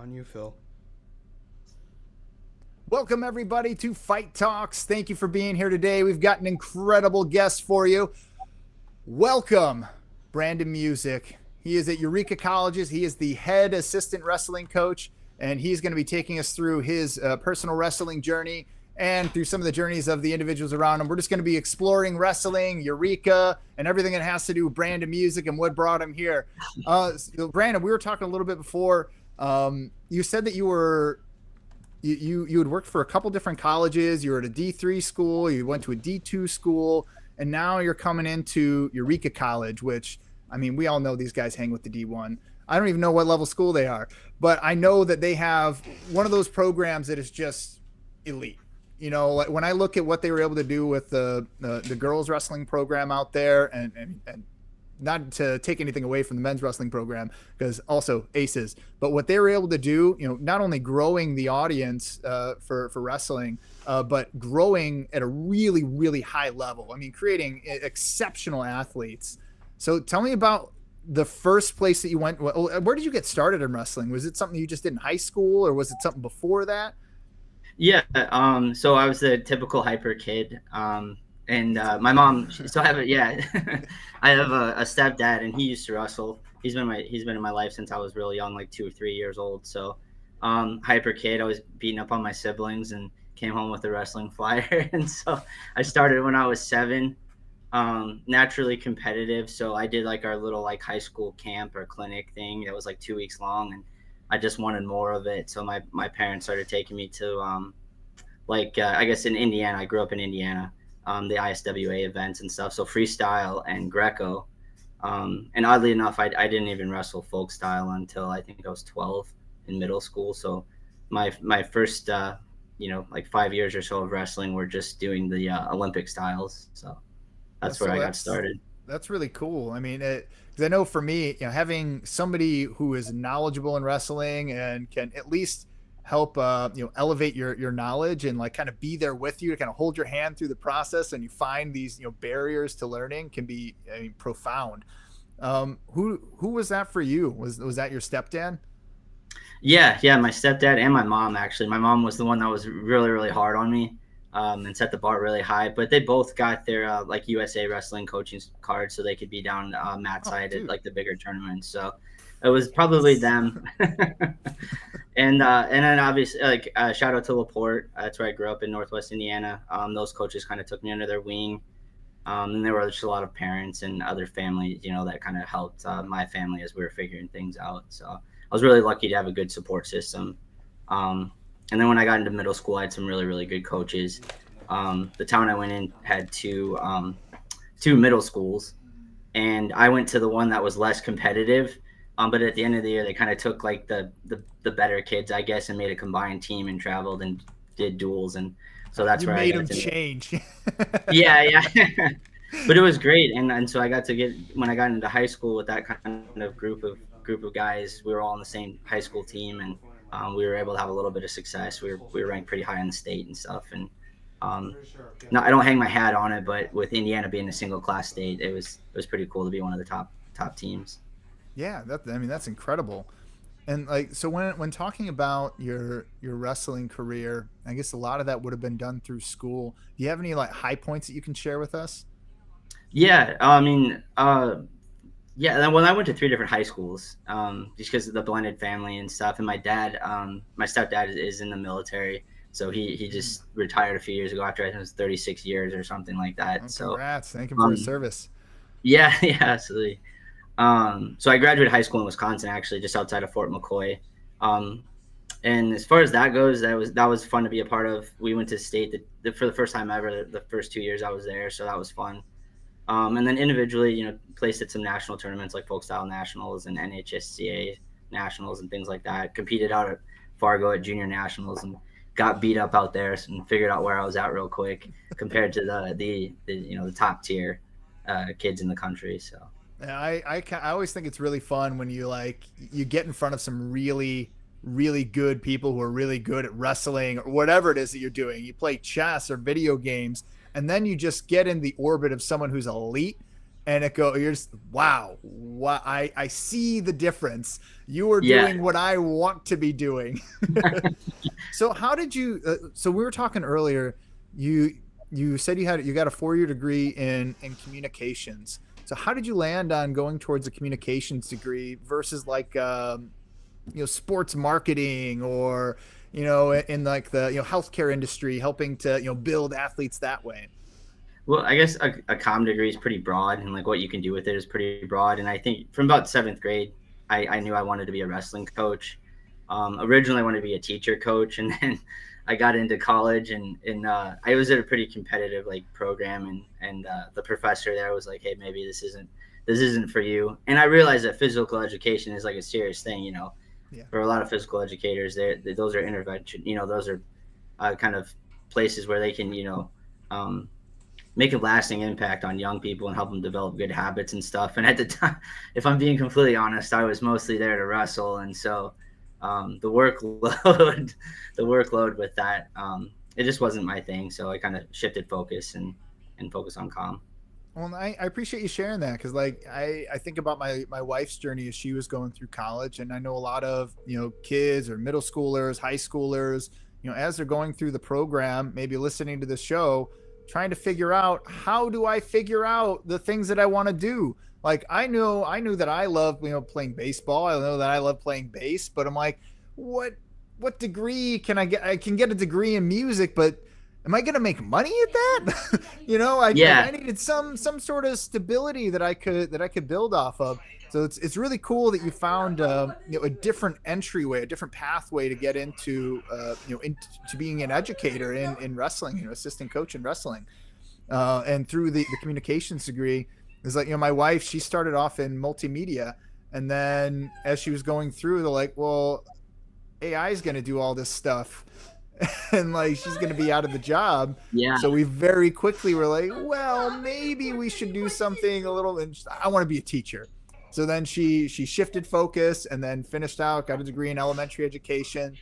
On you, Phil. Welcome, everybody, to Fight Talks. Thank you for being here today. We've got an incredible guest for you. Welcome, Brandon Music. He is at Eureka Colleges. He is the head assistant wrestling coach, and he's going to be taking us through his personal wrestling journey and through some of the journeys of the individuals around him. We're just going to be exploring wrestling, Eureka, and everything that has to do with Brandon Music and what brought him here. So Brandon, we were talking a little bit before. You said that you had worked for a couple different colleges. You were at a D3 school, you went to a D2 school, and now you're coming into Eureka College, which, I mean, we all know these guys hang with the D1. I don't even know what level school they are, but I know that they have one of those programs that is just elite. You know, like when I look at what they were able to do with the girls wrestling program out there, and not to take anything away from the men's wrestling program, because also aces, but what they were able to do, you know, not only growing the audience for wrestling, but growing at a really, really high level. I mean, creating exceptional athletes. So tell me about the first place that you went. Where did you get started in wrestling? Was it something you just did in high school, or was it something before that? Yeah, so I was the typical hyper kid. And my mom, so I have I have a stepdad, and he used to wrestle. He's been in my life since I was really young, like 2 or 3 years old. So hyper kid, always beating up on my siblings, and came home with a wrestling flyer. And so I started when I was 7, naturally competitive. So I did like our little like high school camp or clinic thing that was like 2 weeks long, and I just wanted more of it. So my parents started taking me to I guess in Indiana. I grew up in Indiana. The ISWA events and stuff. So freestyle and Greco. And oddly enough, I didn't even wrestle folk style until I think I was 12 in middle school. So my first, like 5 years or so of wrestling were just doing the Olympic styles. So that's where I got started. That's really cool. I mean, because I know for me, you know, having somebody who is knowledgeable in wrestling and can at least help elevate your knowledge and like kind of be there with you to kind of hold your hand through the process, and you find these barriers to learning can be, I mean, profound. Who was that for you? Was that your stepdad? Yeah, my stepdad and my mom. Actually, my mom was the one that was really, really hard on me, and set the bar really high. But they both got their like USA wrestling coaching cards, so they could be down mat side at like the bigger tournaments. So it was probably them. And then obviously, like, shout out to LaPorte. That's where I grew up in Northwest Indiana. Those coaches kind of took me under their wing. And there were just a lot of parents and other families, that kind of helped my family as we were figuring things out. So I was really lucky to have a good support system. And then when I got into middle school, I had some really, really good coaches. The town I went in had two middle schools, and I went to the one that was less competitive. But at the end of the year, they kind of took like the better kids, I guess, and made a combined team and traveled and did duels. And so that's where I got them change. Yeah. But it was great. And so I got to get, when I got into high school with that kind of group of guys, we were all on the same high school team, and we were able to have a little bit of success. We were ranked pretty high in the state and stuff. And no, I don't hang my hat on it, but with Indiana being a single class state, it was pretty cool to be one of the top teams. Yeah, that's incredible. And like, so when talking about your wrestling career, I guess a lot of that would have been done through school. Do you have any like high points that you can share with us? Yeah, I mean, well, I went to 3 different high schools, just because of the blended family and stuff. And my dad, my stepdad is in the military, so he just retired a few years ago after I think it was 36 years or something like that. Oh, so congrats! Thank you for his service. Yeah, absolutely. So I graduated high school in Wisconsin, actually, just outside of Fort McCoy. And as far as that goes, that was fun to be a part of. We went to state for the first time ever, the first 2 years I was there. So that was fun. And then individually, placed at some national tournaments like folk style nationals and NHSCA nationals and things like that. Competed out at Fargo at junior nationals and got beat up out there and figured out where I was at real quick compared to the top tier kids in the country. So. I always think it's really fun when you get in front of some really, really good people who are really good at wrestling or whatever it is that you're doing. You play chess or video games, and then you just get in the orbit of someone who's elite, and you're just, wow, I see the difference. You are Yeah. doing what I want to be doing. So how did you, so we were talking earlier, you said you got a 4-year degree in communications. So how did you land on going towards a communications degree versus like, sports marketing, or, in like the, healthcare industry, helping to, build athletes that way? Well, I guess a comm degree is pretty broad, and like what you can do with it is pretty broad. And I think from about seventh grade, I knew I wanted to be a wrestling coach. Originally, I wanted to be a teacher coach, and then I got into college, and I was at a pretty competitive like program, and the professor there was like, "Hey, maybe this isn't for you." And I realized that physical education is like a serious thing, Yeah. for a lot of physical educators. Those are intervention, those are kind of places where they can, make a lasting impact on young people and help them develop good habits and stuff. And at the time, if I'm being completely honest, I was mostly there to wrestle, and so the workload with that, it just wasn't my thing. So I kind of shifted focus and focus on comm. Well, I appreciate you sharing that, because like I think about my wife's journey as she was going through college, and I know a lot of kids or middle schoolers, high schoolers, as they're going through the program, maybe listening to the show, trying to figure out, how do I figure out the things that I want to do? Like I knew that I love playing baseball. I know that I love playing bass, but I'm like, what degree can I get? I can get a degree in music, but am I going to make money at that? Yeah. I needed some sort of stability that I could build off of. So it's really cool that you found a different entryway, a different pathway to get into into being an educator in wrestling, assistant coach in wrestling, and through the communications degree. Is like, my wife, she started off in multimedia, and then as she was going through, they're like, well, AI is going to do all this stuff. And like she's going to be out of the job. Yeah. So we very quickly were like, well, maybe we should do something a little. I want to be a teacher. So then she shifted focus and then finished out, got a degree in elementary education,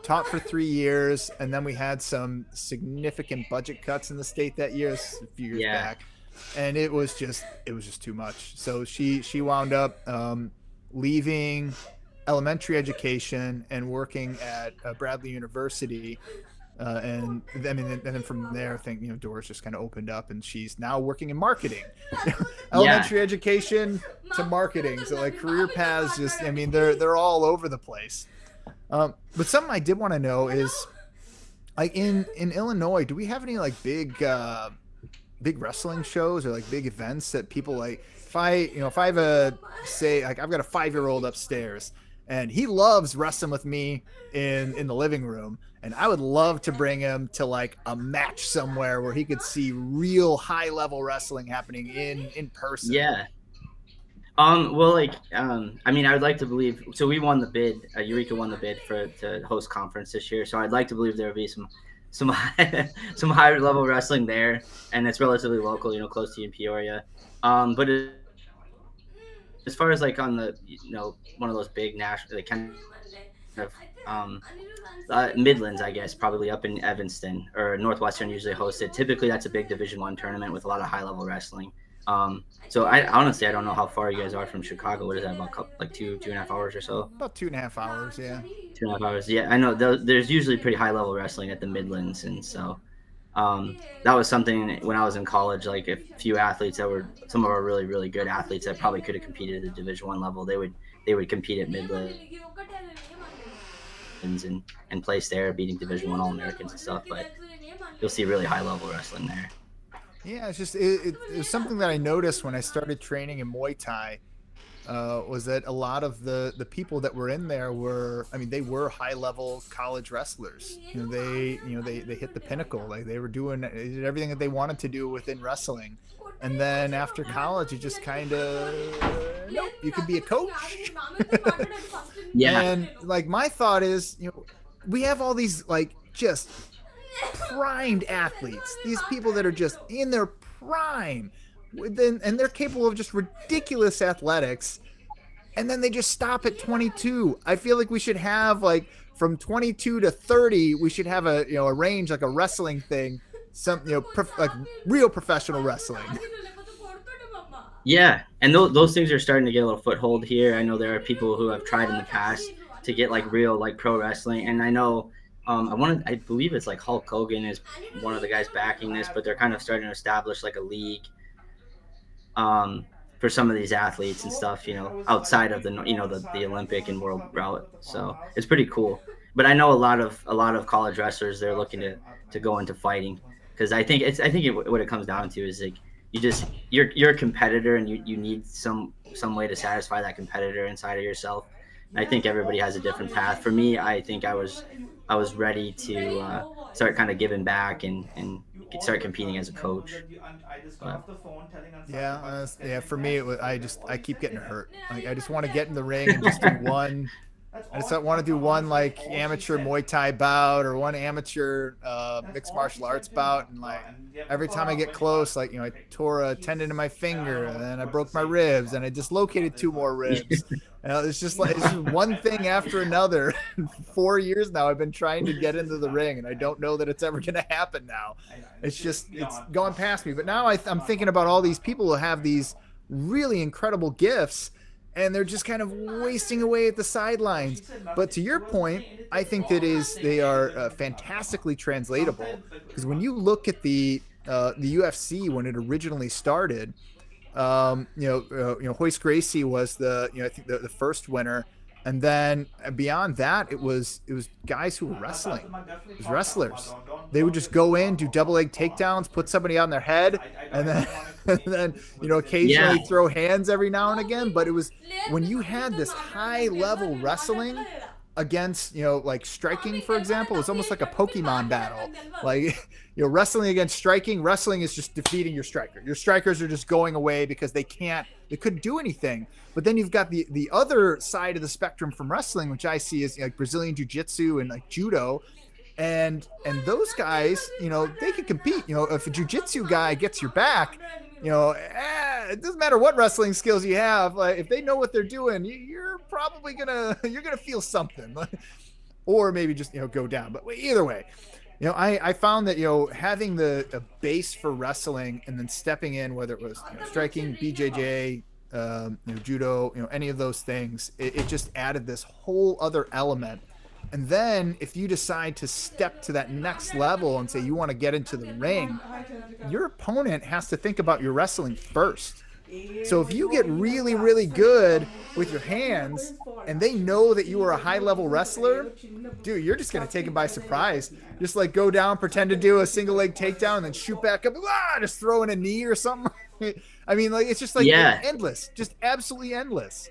taught for 3 years, and then we had some significant budget cuts in the state that year, a few years back, and it was just too much. So she wound up leaving elementary education and working at Bradley University, and then from there, I think doors just kind of opened up, and she's now working in marketing. Elementary education to marketing, so like career paths, they're all over the place. But something I did want to know is, like in Illinois, do we have any like big wrestling shows or like big events that people like? If I have like I've got a 5-year-old upstairs, and he loves wrestling with me in the living room, and I would love to bring him to like a match somewhere where he could see real high level wrestling happening in person. Yeah. Well, like, I would like to believe. So we won the bid. Eureka won the bid to host conference this year. So I'd like to believe there would be some higher level wrestling there, and it's relatively local, close to you in Peoria. But as far as like on the one of those big national, like kind of Midlands, I guess, probably up in Evanston, or Northwestern usually hosts it. Typically, that's a big Division I tournament with a lot of high level wrestling. So I honestly, I don't know how far you guys are from Chicago. What is that, about like 2.5 hours or so? About 2.5 hours, yeah. 2.5 hours, yeah. I know there's usually pretty high level wrestling at the Midlands, and so that was something when I was in college. Like a few athletes that were some of our really, really good athletes that probably could have competed at the Division I level, they would compete at Midlands and place there, beating Division I All-Americans and stuff. But you'll see really high level wrestling there. Yeah, it's just it was something that I noticed when I started training in Muay Thai, was that a lot of the people that were in there were, they were high level college wrestlers. They hit the pinnacle. Like they did everything that they wanted to do within wrestling. And then after college, it just kind of, nope, you could be a coach. Yeah. And like my thought is, we have all these like just primed athletes, these people that are just in their prime, and they're capable of just ridiculous athletics, and then they just stop at 22. I feel like we should have like from 22 to 30, we should have a range, like a wrestling thing, some like real professional wrestling. Yeah, and those things are starting to get a little foothold here. I know there are people who have tried in the past to get like real like pro wrestling, and I know I believe it's like Hulk Hogan is one of the guys backing this, but they're kind of starting to establish like a league um, for some of these athletes and stuff, outside of the Olympic and world route. So it's pretty cool. But I know a lot of college wrestlers, they're looking to go into fighting, because what it comes down to is like you're a competitor, and you need some way to satisfy that competitor inside of yourself. And I think everybody has a different path. For me, I think I was ready to start kind of giving back and start competing as a coach. But Yeah, yeah. For me, I keep getting hurt. Like I just want to get in the ring and just do one. I just want to do one like amateur Muay Thai bout or one amateur mixed martial arts bout, and like every time I get close, like I tore a tendon in my finger, and then I broke my ribs, and I dislocated two more ribs. It's just like it's just one thing after another. 4 years now, I've been trying to get into the ring, and I don't know that it's ever going to happen now. It's going past me. But now I'm thinking about all these people who have these really incredible gifts, and they're just kind of wasting away at the sidelines. But to your point, I think they are fantastically translatable, because when you look at the UFC when it originally started, Hoist Gracie was I think the first winner, and then beyond that, it was guys who were wrestling. It was wrestlers. They would just go in, do double leg takedowns, put somebody on their head, and then and then yeah, occasionally throw hands every now and again. But it was when you had this high level wrestling against like striking, for example, it's almost like a Pokemon battle. Like wrestling against striking, wrestling is just defeating your striker. Your strikers are just going away because they couldn't do anything. But then you've got the other side of the spectrum from wrestling, which I see is like Brazilian jiu-jitsu and like judo, and those guys, they can compete. If a jiu-jitsu guy gets your back, it doesn't matter what wrestling skills you have. Like, if they know what they're doing, you're probably gonna feel something, or maybe just go down. But either way, I found that having the base for wrestling and then stepping in, whether it was striking, BJJ, judo, any of those things, it just added this whole other element. And then if you decide to step to that next level and say you want to get into the ring, your opponent has to think about your wrestling first. So if you get really, really good with your hands and they know that you are a high level wrestler, dude, you're just going to take them by surprise. Just like go down, pretend to do a single leg takedown, and then shoot back up, just throw in a knee or something. I mean, like, it's just like yeah. endless, just absolutely endless.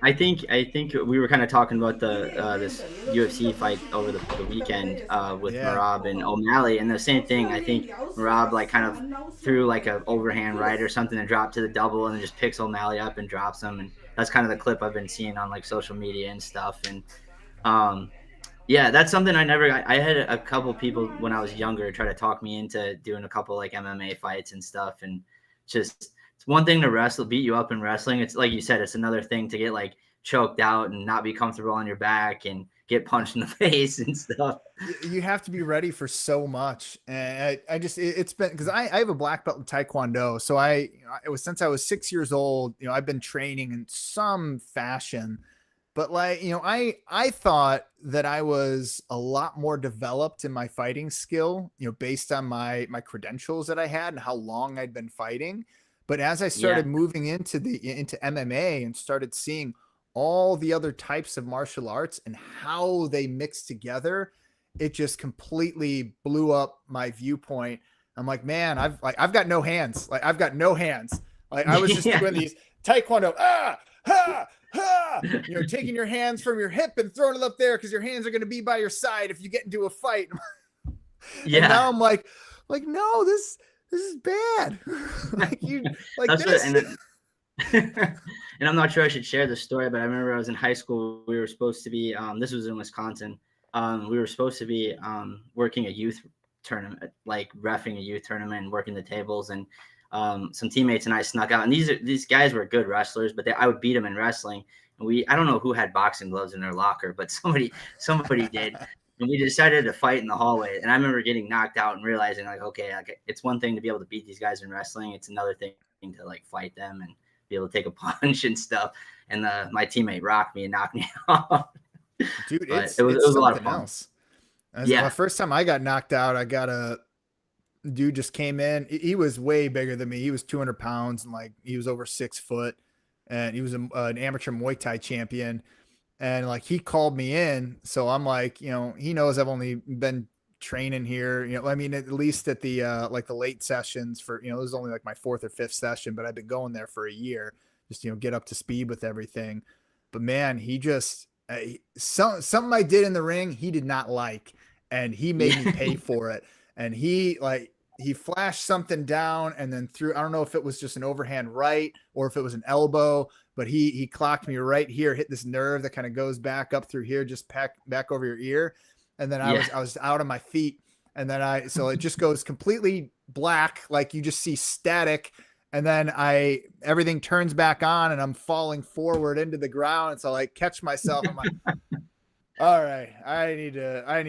I think we were kind of talking about the this UFC fight over the weekend with Yeah. Marab and O'Malley, and the same thing. I think Marab like kind of threw like a overhand right or something and dropped to the double, and then just picks O'Malley up and drops him, and that's kind of the clip I've been seeing on like social media and stuff. And um, yeah, that's something I had a couple people when I was younger try to talk me into doing a couple like MMA fights and stuff, and just it's one thing to wrestle, beat you up in wrestling. It's like you said, it's another thing to get like choked out and not be comfortable on your back and get punched in the face and stuff. You have to be ready for so much. And it's been, because I have a black belt in Taekwondo. So it was since I was 6 years old, I've been training in some fashion. But like, I thought that I was a lot more developed in my fighting skill, based on my credentials that I had and how long I'd been fighting. But as I Yeah, started moving into MMA and started seeing all the other types of martial arts and how they mix together, it just completely blew up my viewpoint. I'm like, man, I've got no hands. Like I've got no hands. Like I was just yeah, doing these Taekwondo, ha, ha, taking your hands from your hip and throwing it up there because your hands are going to be by your side if you get into a fight. And yeah. now I'm like, no, this is bad. Like you, like That's this. and I'm not sure I should share the story, but I remember I was in high school. We were supposed to be. This was in Wisconsin. We were supposed to be working a youth tournament, like reffing a youth tournament and working the tables. And some teammates and I snuck out. And these guys were good wrestlers, but I would beat them in wrestling. And I don't know who had boxing gloves in their locker, but somebody did. and we decided to fight in the hallway. And I remember getting knocked out and realizing like, okay, like, it's one thing to be able to beat these guys in wrestling. It's another thing to like fight them and be able to take a punch and stuff. And my teammate rocked me and knocked me off. Dude, But it's it was a lot of something fun. else. The Yeah. first time I got knocked out, I got a dude just came in. He was way bigger than me. He was 200 pounds and like he was over 6 foot, and he was an amateur Muay Thai champion. And like he called me in, so I'm like, he knows I've only been training here. I mean, at least at the like the late sessions for this is only like my fourth or fifth session, but I've been going there for a year, just get up to speed with everything. But man, he just something I did in the ring he did not like, and he made me pay for it. And he flashed something down and then threw. I don't know if it was just an overhand right or if it was an elbow, but he clocked me right here, hit this nerve that kind of goes back up through here, just back over your ear. And then I was out on my feet. And then so it just goes completely black. Like you just see static. And then everything turns back on and I'm falling forward into the ground. And so I catch myself. I'm like, all right, I need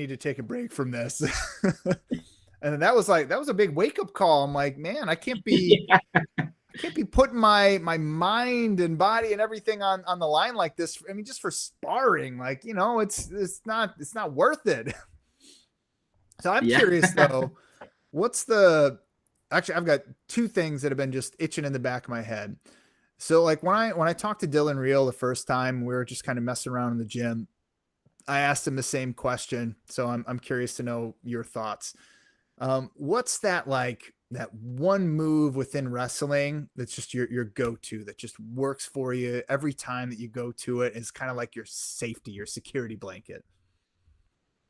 to take a break from this. And that was a big wake up call. I'm like, man, I can't be putting my mind and body and everything on the line like this. I mean, just for sparring, like, it's not worth it. So I'm curious though, actually, I've got two things that have been just itching in the back of my head. So like when I talked to Dylan Reel the first time, we were just kind of messing around in the gym. I asked him the same question. So I'm curious to know your thoughts. What's that one move within wrestling that's just your go-to, that just works for you every time that you go to it? Is kind of like your safety, your security blanket?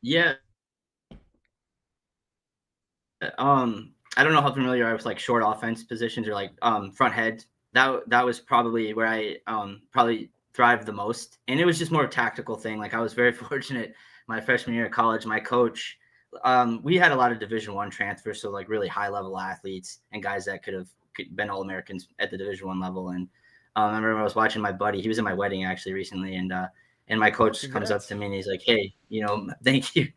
Yeah. I don't know how familiar I was like short offense positions or like front head. That was probably where I probably thrived the most. And it was just more a tactical thing. Like I was very fortunate my freshman year of college, my coach, we had a lot of Division I transfers, so like really high level athletes and guys that could been All-Americans at the Division I level. And I remember I was watching my buddy, he was at my wedding actually recently, and my coach comes up to me and he's like, hey, thank you.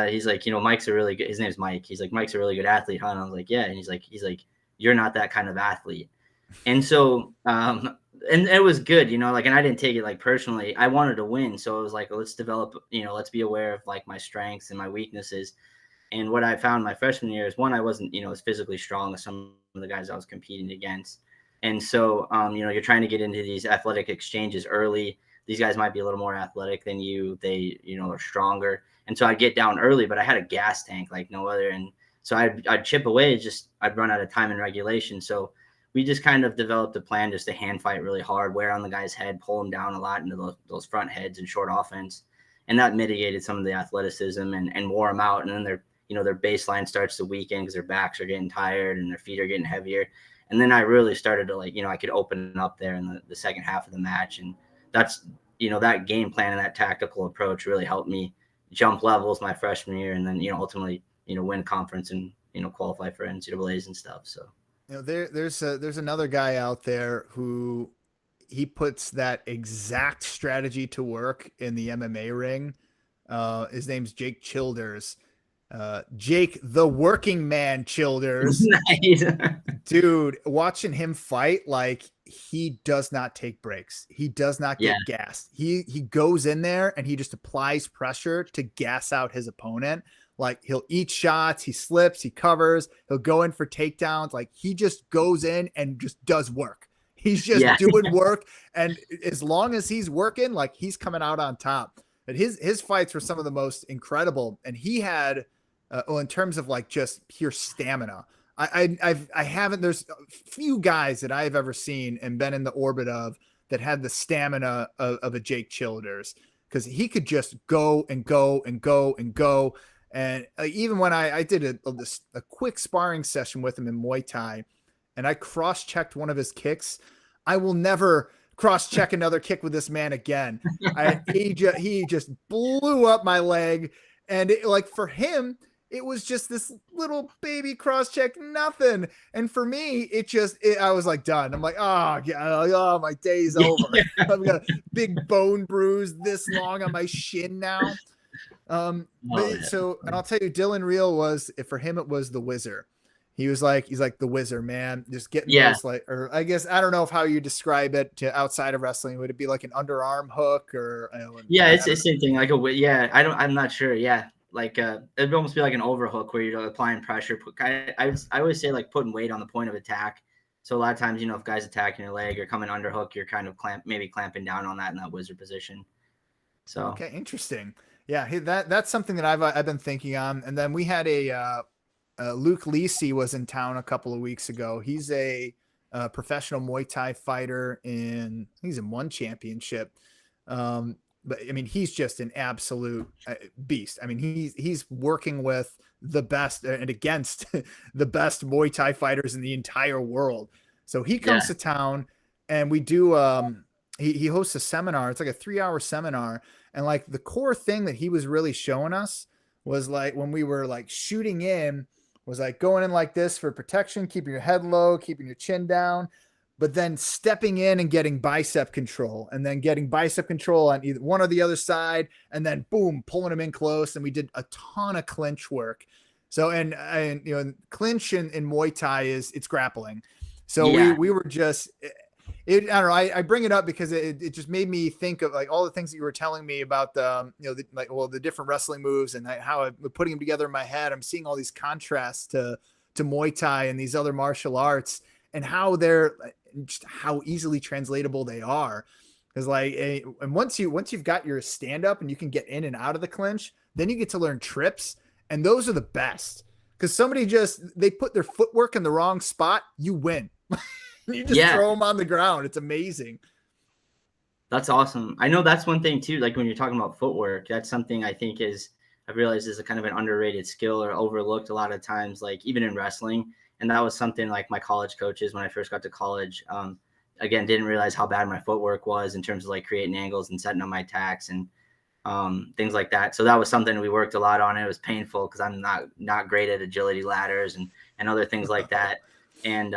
He's like, Mike's a really good, his name's Mike. He's like, Mike's a really good athlete, huh? And I was like, yeah. And he's like, you're not that kind of athlete. And so, and it was good, and I didn't take it like personally. I wanted to win. So it was like, let's develop, let's be aware of like my strengths and my weaknesses. And what I found my freshman year is, one, I wasn't, as physically strong as some of the guys I was competing against. And so, you're trying to get into these athletic exchanges early. These guys might be a little more athletic than you. They, are stronger. And so I'd get down early, but I had a gas tank like no other. And so I'd chip away, I'd run out of time in regulation. So we just kind of developed a plan just to hand fight really hard, wear on the guy's head, pull him down a lot into those front heads and short offense. And that mitigated some of the athleticism and wore them out. And then their baseline starts to weaken because their backs are getting tired and their feet are getting heavier. And then I really started to I could open up there in the second half of the match. And that's, that game plan and that tactical approach really helped me jump levels my freshman year. And then, ultimately, win conference and, qualify for NCAAs and stuff. So. There's another guy out there who he puts that exact strategy to work in the MMA ring. His name's Jake Childers. Jake, the working man Childers. Nice. Dude, watching him fight, like he does not take breaks. He does not get gassed. He goes in there and he just applies pressure to gas out his opponent. Like he'll eat shots, he slips, he covers, he'll go in for takedowns. Like he just goes in and just does work. He's just doing work. And as long as he's working, like he's coming out on top. But his fights were some of the most incredible. And he had, in terms of like just pure stamina, I haven't, there's a few guys that I've ever seen and been in the orbit of that had the stamina of a Jake Childers, because he could just go and go and go and go. And even when I did a quick sparring session with him in Muay Thai, and I cross-checked one of his kicks, I will never cross-check another kick with this man again. He just blew up my leg, and for him, it was just this little baby cross-check, nothing. And for me, I was like done. I'm like, oh, my day's over. I've got a big bone bruise this long on my shin now. Oh But yeah. so, and I'll tell you, Dylan Reel was, if for him, it was the Whizzer. He's like the Whizzer, man. Just getting Yeah. those, like, or I guess, I don't know if how you describe it to outside of wrestling. Would it be like an underarm hook or, Yeah, I it's the don't know. same thing. Like yeah, I'm not sure. Yeah, like it'd almost be like an overhook where you're applying pressure. I always say like putting weight on the point of attack. So a lot of times, if guys attacking your leg or coming underhook, you're kind of maybe clamping down on that in that wizard position. So Okay, interesting. Yeah, that's something that I've been thinking on. And then we had Luke Lisi was in town a couple of weeks ago. He's a professional Muay Thai fighter he's in one championship. But I mean, he's just an absolute beast. I mean, he's working with the best and against the best Muay Thai fighters in the entire world. So he comes yeah, to town, and we do. He hosts a seminar. It's like a 3-hour seminar, and like the core thing that he was really showing us was like when we were like shooting in, was like going in like this for protection, keeping your head low, keeping your chin down, but then stepping in and getting bicep control, and then getting bicep control on either one or the other side, and then boom, pulling them in close. And we did a ton of clinch work. So, and clinch in Muay Thai it's grappling. So yeah, we were just, I don't know. I bring it up because it just made me think of like all the things that you were telling me about the different wrestling moves and how I'm putting them together in my head. I'm seeing all these contrasts to Muay Thai and these other martial arts, and how they're just how easily translatable they are. Because and once you've got your stand up and you can get in and out of the clinch, then you get to learn trips, and those are the best. Because they put their footwork in the wrong spot, you win. You just yeah. throw them on the ground. It's amazing. That's awesome. I know that's one thing too. Like when you're talking about footwork, that's something I think I've realized is a kind of an underrated skill or overlooked a lot of times, like even in wrestling. And that was something like my college coaches when I first got to college, again, didn't realize how bad my footwork was in terms of like creating angles and setting up my attacks and things like that. So that was something we worked a lot on. It was painful because I'm not great at agility ladders and other things like that. And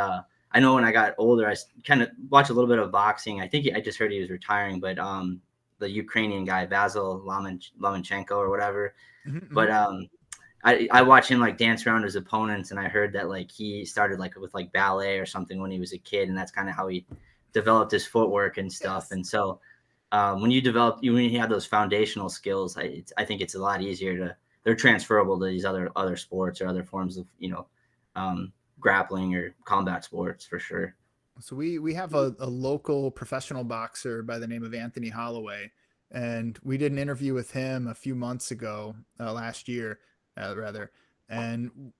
I know when I got older, I kind of watched a little bit of boxing. I think I just heard he was retiring, but the Ukrainian guy, Vasil Lomachenko or whatever. Mm-hmm. But I watched him like dance around his opponents, and I heard that like he started like with like ballet or something when he was a kid, and that's kind of how he developed his footwork and stuff. Yes. And so when you have those foundational skills, I think it's a lot easier they're transferable to these other sports or other forms of grappling or combat sports for sure. So we have a local professional boxer by the name of Anthony Holloway, and we did an interview with him a few months ago, last year, rather. And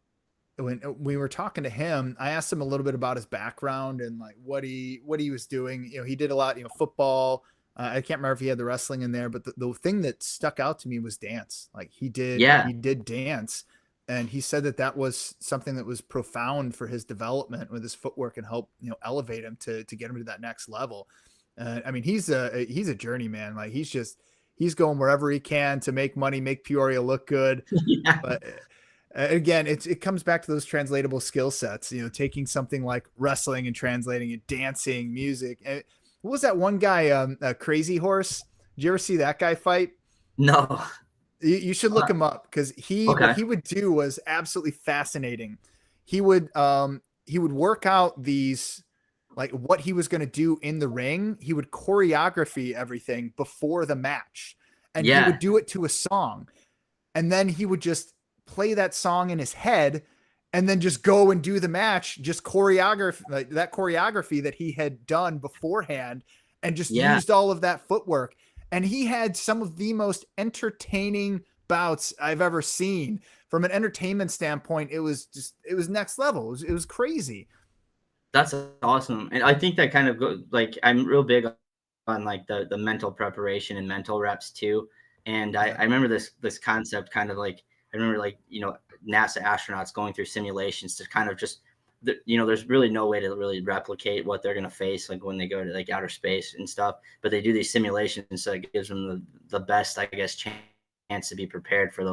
when we were talking to him, I asked him a little bit about his background and like what he was doing. He did a lot, football. I can't remember if he had the wrestling in there, but the thing that stuck out to me was dance. Like Yeah, he did dance, and he said that was something that was profound for his development with his footwork and help elevate him to get him to that next level. I mean, he's a journeyman. Like he's going wherever he can to make money, make Peoria look good. yeah. But again, it comes back to those translatable skill sets. Taking something like wrestling and translating it, dancing, music. What was that one guy, Crazy Horse? Did you ever see that guy fight? No. You should look him up, because what Okay. he would do was absolutely fascinating. He would work out these, like what he was going to do in the ring. He would choreography everything before the match, and he would Yeah. do it to a song, and then he would just play that song in his head, and then just go and do the match, just choreography, like that choreography that he had done beforehand, and just Yeah. used all of that footwork. And he had some of the most entertaining bouts I've ever seen. From an entertainment standpoint, it was next level. It was crazy. That's awesome. And I think that kind of like I'm real big on like the mental preparation and mental reps too. And Yeah. I remember this concept kind of like I remember like NASA astronauts going through simulations to kind of just there's really no way to really replicate what they're going to face like when they go to like outer space and stuff, but they do these simulations, so it gives them the best, I guess, chance to be prepared for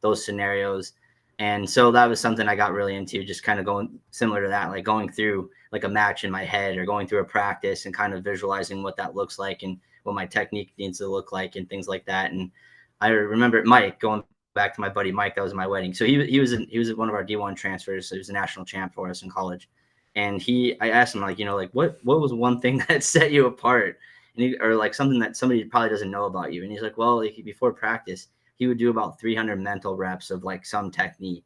those scenarios. And so that was something I got really into, just kind of going similar to that, like going through like a match in my head or going through a practice and kind of visualizing what that looks like and what my technique needs to look like and things like that. And I remember Mike, going back to my buddy Mike, that was my wedding. So he was one of our D1 transfers. So he was a national champ for us in college. And I asked him, like, like what was one thing that set you apart, or like something that somebody probably doesn't know about you? And he's like, well, like, before practice, he would do about 300 mental reps of like some technique.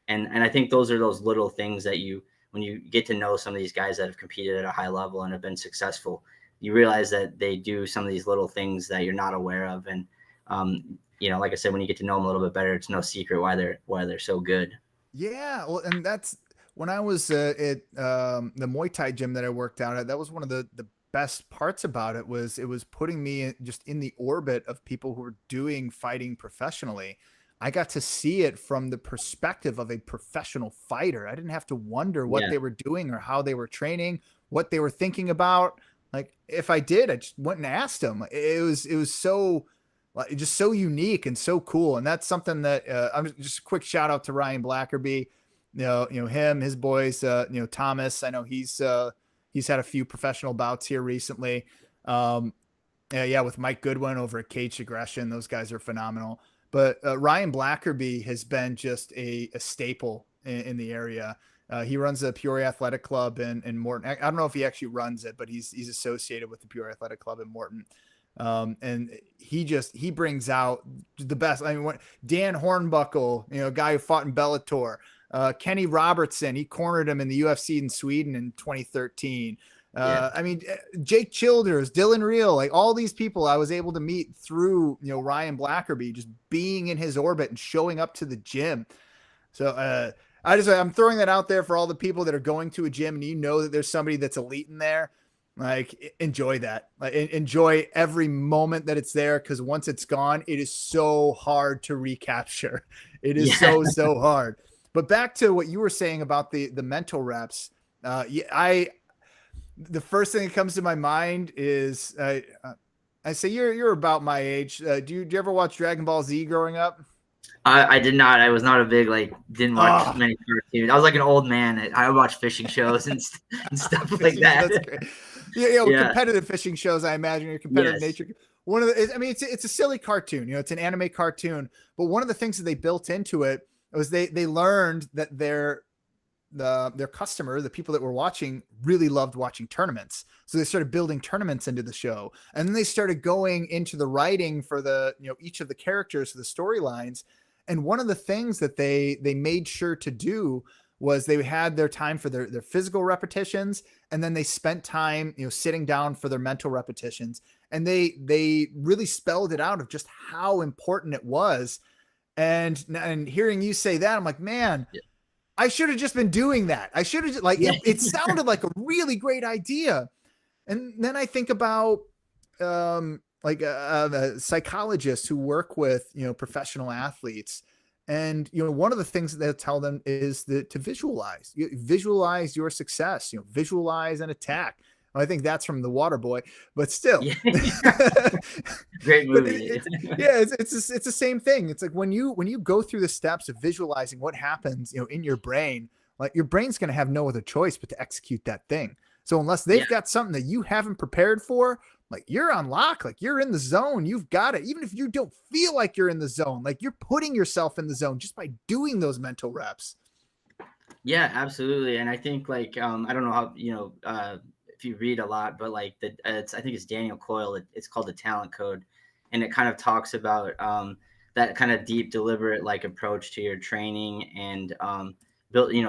And I think those are those little things that when you get to know some of these guys that have competed at a high level and have been successful, you realize that they do some of these little things that you're not aware of. And, like I said, when you get to know them a little bit better, it's no secret why they're so good. Yeah. Well, and that's when I was at the Muay Thai gym that I worked out at, that was one of the best parts about it was putting me just in the orbit of people who were doing fighting professionally. I got to see it from the perspective of a professional fighter. I didn't have to wonder what they were doing or how they were training, what they were thinking about. Like, if I did, I just went and asked them. It was so, like, just so unique and so cool. And that's something that I'm just a quick shout out to Ryan Blackerby, him, his boys, Thomas. I know he's had a few professional bouts here recently. With Mike Goodwin over at Cage Aggression. Those guys are phenomenal. But Ryan Blackerby has been just a staple in the area. He runs the Peoria Athletic Club in Morton. I don't know if he actually runs it, but he's associated with the Peoria Athletic Club in Morton. And he brings out the best. I mean, Dan Hornbuckle, a guy who fought in Bellator, Kenny Robertson, he cornered him in the UFC in Sweden in 2013. I mean, Jake Childers, Dylan Reel, like all these people I was able to meet through, Ryan Blackerby, just being in his orbit and showing up to the gym. So, I'm throwing that out there for all the people that are going to a gym and that there's somebody that's elite in there. Like, enjoy that. Like, enjoy every moment that it's there, because once it's gone, it is so hard to recapture. It is so hard. But back to what you were saying about the mental reps. The first thing that comes to my mind is I say you're about my age. Do you ever watch Dragon Ball Z growing up? I did not. I was not a big, didn't watch many cartoons. I was like an old man. I would watch fishing shows and stuff like that. That's great. Competitive fishing shows, I imagine, your competitive nature. It's a silly cartoon. It's an anime cartoon. But one of the things that they built into it was they learned that their customer, the people that were watching, really loved watching tournaments. So they started building tournaments into the show. And then they started going into the writing for each of the characters, the storylines. And one of the things that they made sure to do was they had their time for their physical repetitions. And then they spent time, sitting down for their mental repetitions. And they really spelled it out of just how important it was. And hearing you say that, I'm like, man, I should have just been doing that. I should have it sounded like a really great idea. And then I think about psychologists who work with, professional athletes. And, one of the things that they'll tell them is to visualize your success, visualize an attack. Well, I think that's from The Waterboy, but still. Great movie. It's the same thing. It's like when you go through the steps of visualizing what happens, in your brain, like your brain's going to have no other choice but to execute that thing. So unless they've got something that you haven't prepared for, like, you're on lock, like you're in the zone, you've got it. Even if you don't feel like you're in the zone, like you're putting yourself in the zone just by doing those mental reps. Yeah, absolutely. And I think I don't know how, if you read a lot, but I think it's Daniel Coyle. It's called The Talent Code. And it kind of talks about that kind of deep, deliberate approach to your training and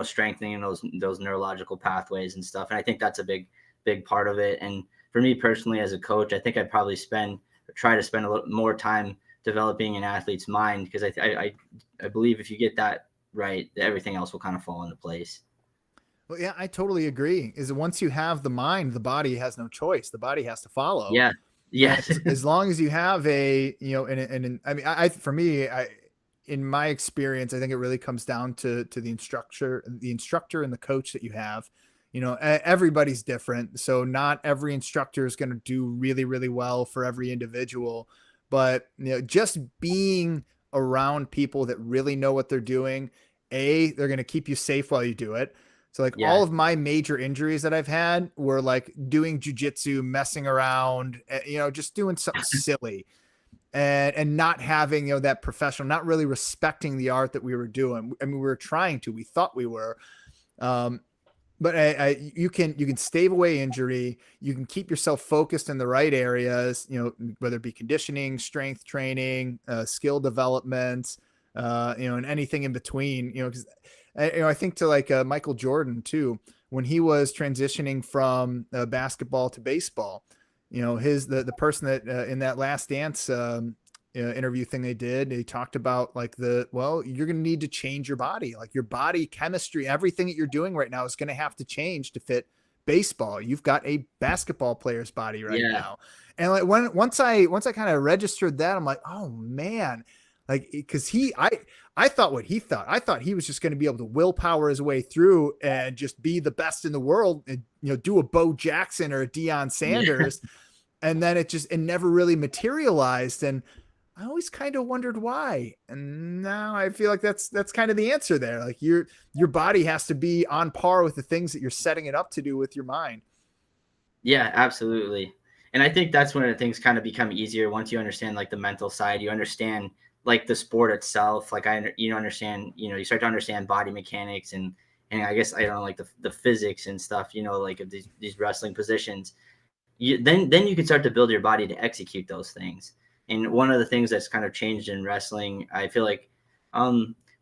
strengthening those neurological pathways and stuff. And I think that's a big part of it. And for me personally, as a coach, I think I'd probably try to spend a little more time developing an athlete's mind, because I believe if you get that right, everything else will kind of fall into place. Well, yeah, I totally agree. Is once you have the mind, the body has no choice. The body has to follow. Yeah. Yeah. As long as you have in my experience, I think it really comes down to the instructor and the coach that you have. Everybody's different. So not every instructor is going to do really, really well for every individual, but just being around people that really know what they're doing, they're going to keep you safe while you do it. So all of my major injuries that I've had were doing jujitsu, messing around, just doing something silly. and not having, that professional, not really respecting the art that we were doing. I mean, we were trying to, we thought we were, but you can stave away injury. You can keep yourself focused in the right areas, whether it be conditioning, strength training, skill development, and anything in between, because I think to like Michael Jordan too, when he was transitioning from basketball to baseball, the person that in that Last Dance interview thing they did, they talked about like you're going to need to change your body, like your body chemistry, everything that you're doing right now is going to have to change to fit baseball. You've got a basketball player's body right now. And like once I kind of registered that, I'm like, oh man, like, cause I thought what he thought. I thought he was just going to be able to willpower his way through and just be the best in the world and, do a Bo Jackson or a Deion Sanders. And then it never really materialized. And I always kind of wondered why. And now I feel like that's kind of the answer there. Like your body has to be on par with the things that you're setting it up to do with your mind. Yeah, absolutely. And I think that's when things kind of become easier once you understand like the mental side, you understand like the sport itself. Like understand, you start to understand body mechanics and I guess, I don't know, like the physics and stuff, like of these wrestling positions. Then you can start to build your body to execute those things. And one of the things that's kind of changed in wrestling, I feel like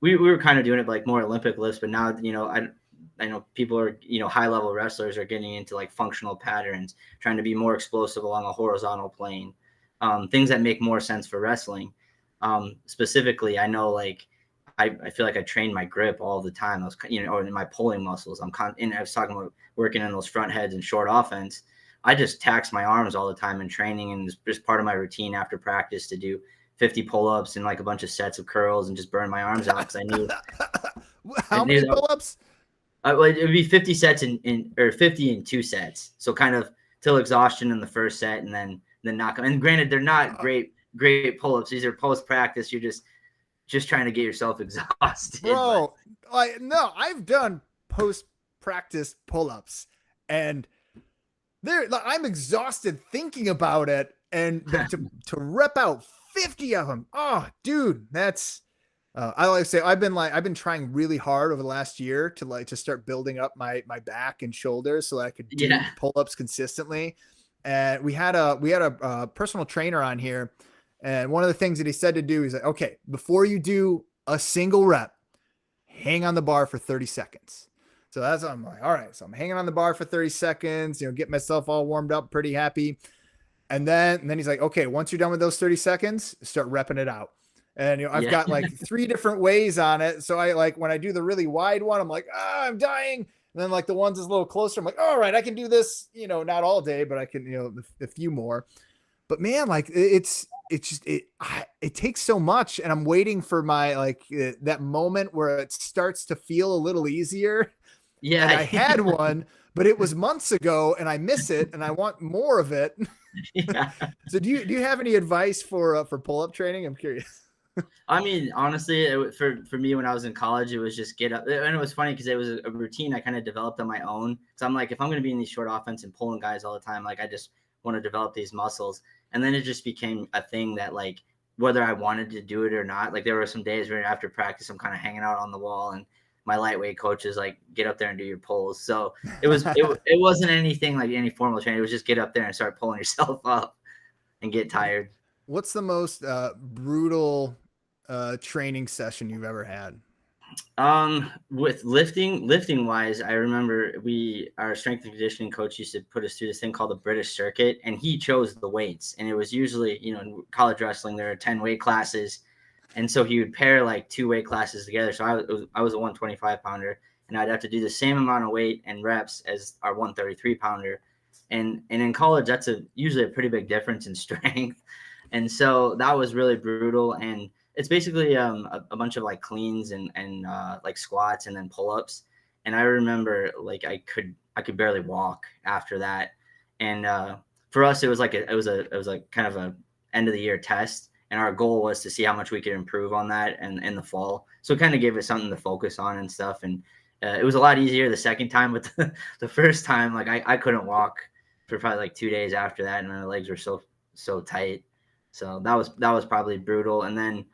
we were kind of doing it like more Olympic lifts, but now, I know people are, high level wrestlers are getting into like functional patterns, trying to be more explosive along a horizontal plane, things that make more sense for wrestling. Specifically, I know like I feel like I train my grip all the time. I was, or in my pulling muscles. And I was talking about working in those front heads and short offense. I just tax my arms all the time in training, and it's just part of my routine after practice to do 50 pull-ups and like a bunch of sets of curls and just burn my arms out because I knew. How many pull-ups? It would be 50 sets or 50 in 2 sets. So kind of till exhaustion in the first set, and then knock them. And granted, they're not great pull-ups. These are post-practice. You're just trying to get yourself exhausted. Bro, no, I've done post-practice pull-ups, and I'm exhausted thinking about it, and to rep out 50 of them. Oh, dude, that's I like to say I've been trying really hard over the last year to start building up my back and shoulders so that I could do pull-ups consistently. And we had a personal trainer on here, and one of the things that he said to do, he's like, okay, before you do a single rep, hang on the bar for 30 seconds. So I'm like, all right. So I'm hanging on the bar for 30 seconds, get myself all warmed up, pretty happy. And then he's like, okay, once you're done with those 30 seconds, start repping it out. And, I've got like 3 different ways on it. So I like, when I do the really wide one, I'm like, I'm dying. And then like the ones is a little closer, I'm like, all right, I can do this, not all day, but I can, a few more. But man, like it takes so much, and I'm waiting for my, like that moment where it starts to feel a little easier. Yeah. And I had one, but it was months ago, and I miss it, and I want more of it. Yeah. So do you have any advice for pull-up training? I'm curious. I mean, honestly, for me, when I was in college, it was just get up. And it was funny because it was a routine I kind of developed on my own. So I'm like, if I'm going to be in these short offense and pulling guys all the time, like I just want to develop these muscles. And then it just became a thing that, like, whether I wanted to do it or not, like there were some days where after practice, I'm kind of hanging out on the wall, and my lightweight coach is like, get up there and do your pulls. So it wasn't anything like any formal training. It was just get up there and start pulling yourself up and get tired. What's the most brutal training session you've ever had? With lifting wise, I remember our strength and conditioning coach used to put us through this thing called the British Circuit, and he chose the weights. And it was usually, in college wrestling, there are 10 weight classes. And so he would pair like 2 weight classes together. So I was a 125 pounder, and I'd have to do the same amount of weight and reps as our 133 pounder. And in college, that's usually a pretty big difference in strength. And so that was really brutal. And it's basically a bunch of like cleans and like squats and then pull-ups. And I remember like I could barely walk after that. And for us, it was like it was kind of a end of the year test. And our goal was to see how much we could improve on that in the fall. So it kind of gave us something to focus on and stuff. And it was a lot easier the second time, but the first time, like I couldn't walk for probably like 2 days after that. And my legs were so tight. So that was probably brutal. And then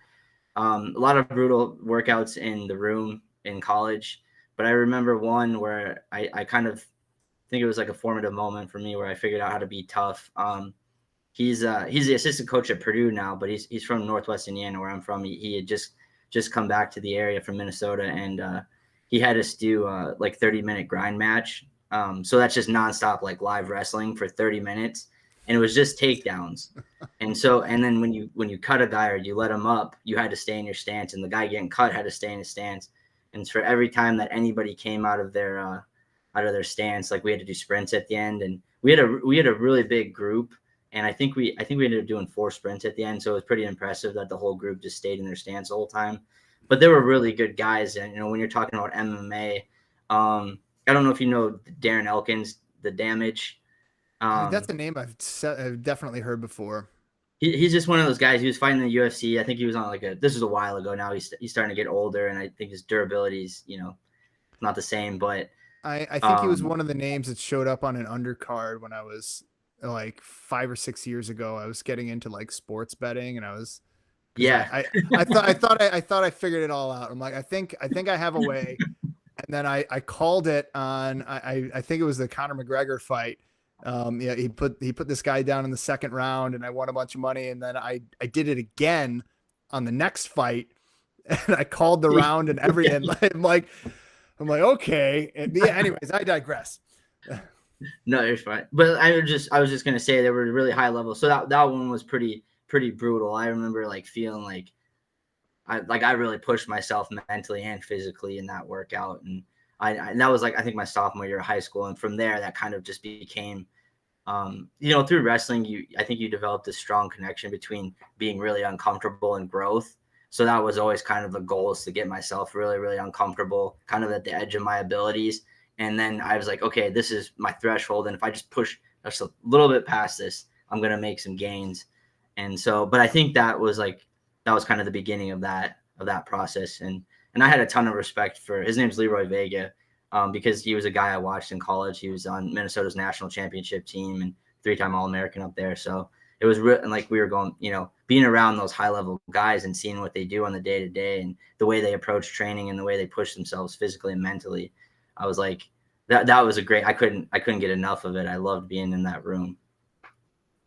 a lot of brutal workouts in the room in college. But I remember one where I kind of think it was like a formative moment for me where I figured out how to be tough. He's the assistant coach at Purdue now, but he's from Northwest Indiana, where I'm from. He had just come back to the area from Minnesota, and he had us do like 30-minute grind match. So that's just nonstop like live wrestling for 30 minutes, and it was just takedowns. And then when you cut a guy or you let him up, you had to stay in your stance, and the guy getting cut had to stay in his stance. And for every time that anybody came out of their stance, like we had to do sprints at the end, and we had a really big group. And I think we ended up doing 4 sprints at the end. So it was pretty impressive that the whole group just stayed in their stance the whole time. But they were really good guys. And, when you're talking about MMA, I don't know if you know Darren Elkins, The Damage. That's a name I've definitely heard before. He's just one of those guys. He was fighting in the UFC. I think he was on this was a while ago now. He's starting to get older, and I think his durability is, not the same. But I think he was one of the names that showed up on an undercard when I was like 5 or 6 years ago. I was getting into like sports betting, and I thought I figured it all out. I'm like, I think I have a way. And then I called it on, I think it was the Conor McGregor fight. Yeah, he put this guy down in the second round, and I won a bunch of money. And then I did it again on the next fight, and I called the round and everything. I'm like, okay. And yeah, anyways, I digress. No, you're fine. But I was just gonna say they were really high level. So that one was pretty brutal. I remember like feeling like I really pushed myself mentally and physically in that workout. And that was like, I think my sophomore year of high school. And from there, that kind of just became, through wrestling, I think you developed a strong connection between being really uncomfortable and growth. So that was always kind of the goal, is to get myself really, really uncomfortable, kind of at the edge of my abilities. And then I was like, okay, this is my threshold. And if I just push just a little bit past this, I'm going to make some gains. And so, but I think that was kind of the beginning of that process. And I had a ton of respect for, his name's Leroy Vega, because he was a guy I watched in college. He was on Minnesota's national championship team and 3-time All-American up there. So it was and like we were going, being around those high level guys and seeing what they do on the day to day and the way they approach training and the way they push themselves physically and mentally. I was like, that was a great, I couldn't get enough of it. I loved being in that room.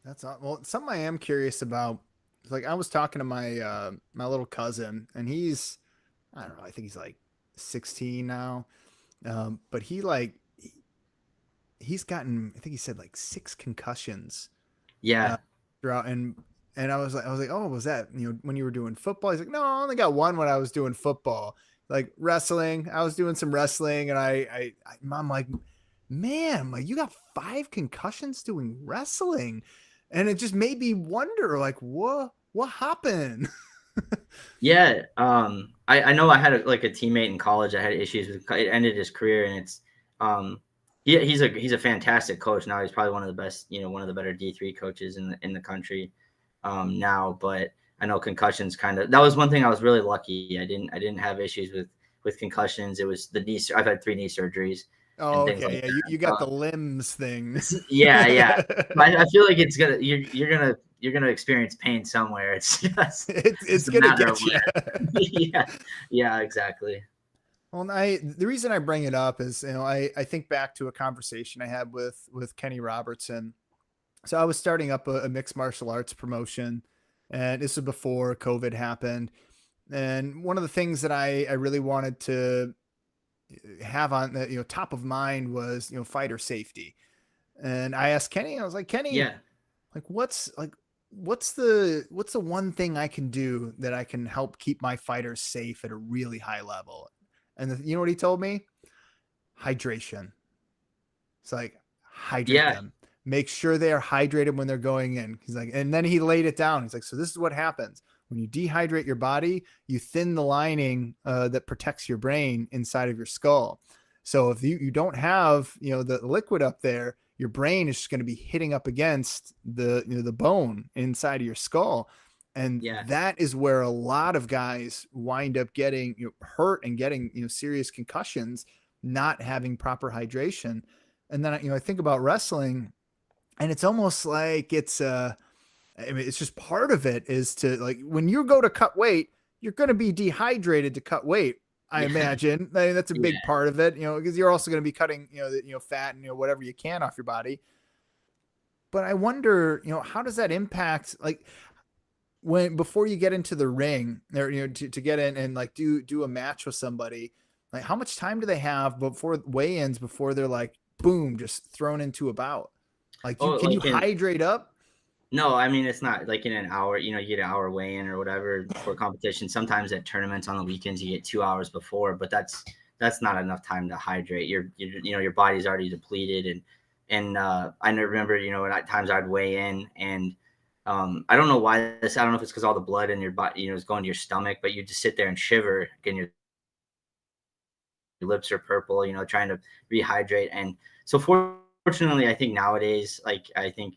That's well, something I am curious about. Like, I was talking to my my little cousin, and he's, I don't know, I think he's like 16 now. But he's gotten, I think he said like 6 concussions. Yeah. Throughout, and I was like, oh, was that, when you were doing football? He's like, no, I only got one when I was doing football. Like wrestling, I was doing some wrestling, and I'm like, man, like, you got 5 concussions doing wrestling. And it just made me wonder, like, what happened? Yeah. I know I had a teammate in college that had issues with, it ended his career, and it's, he's a fantastic coach now. He's probably one of the best, one of the better D3 coaches in the country now. But I know concussions that was one thing I was really lucky. I didn't have issues with concussions. It was the knee. I've had 3 knee surgeries. Oh, okay. Yeah, you got the limbs thing. Yeah. I feel like you're gonna experience pain somewhere. It's just it's gonna get you. Yeah, exactly. Well, the reason I bring it up is, I think back to a conversation I had with Kenny Robertson. So I was starting up a mixed martial arts promotion, and this was before COVID happened. And one of the things that I really wanted to have on the top of mind was fighter safety. And I asked Kenny, I was like, Kenny, yeah, like what's the one thing I can do that I can help keep my fighters safe at a really high level? And you know what he told me? Hydration. It's like, hydrate them. Make sure they are hydrated when they're going in. He's like, and then he laid it down. He's like, so this is what happens. When you dehydrate your body, you thin the lining that protects your brain inside of your skull. So if you don't have, the liquid up there, your brain is just going to be hitting up against the bone inside of your skull. And that is where a lot of guys wind up getting hurt and getting, serious concussions, not having proper hydration. And then, I think about wrestling, and it's almost like it's I mean, it's just part of it is to like when you go to cut weight, you're going to be dehydrated to cut weight. I Yeah, imagine. I mean, that's a yeah. big part of it, because you're also going to be cutting, fat and whatever you can off your body. But I wonder, how does that impact like when before you get into the ring or to get in and like do a match with somebody, like how much time do they have before weigh-ins before they're like boom just thrown into a bout? Like Oh, can you like in hydrate up? no, I mean it's not like in an hour. You get an hour weigh in or whatever for competition. Sometimes at tournaments on the weekends you get 2 hours before, but that's not enough time to hydrate. Your body's already depleted, and I remember at times I'd weigh in and I don't know why this. I don't know if it's because all the blood in your body is going to your stomach, but you just sit there and shiver, and your lips are purple, trying to rehydrate. And so fortunately, I think nowadays, like I think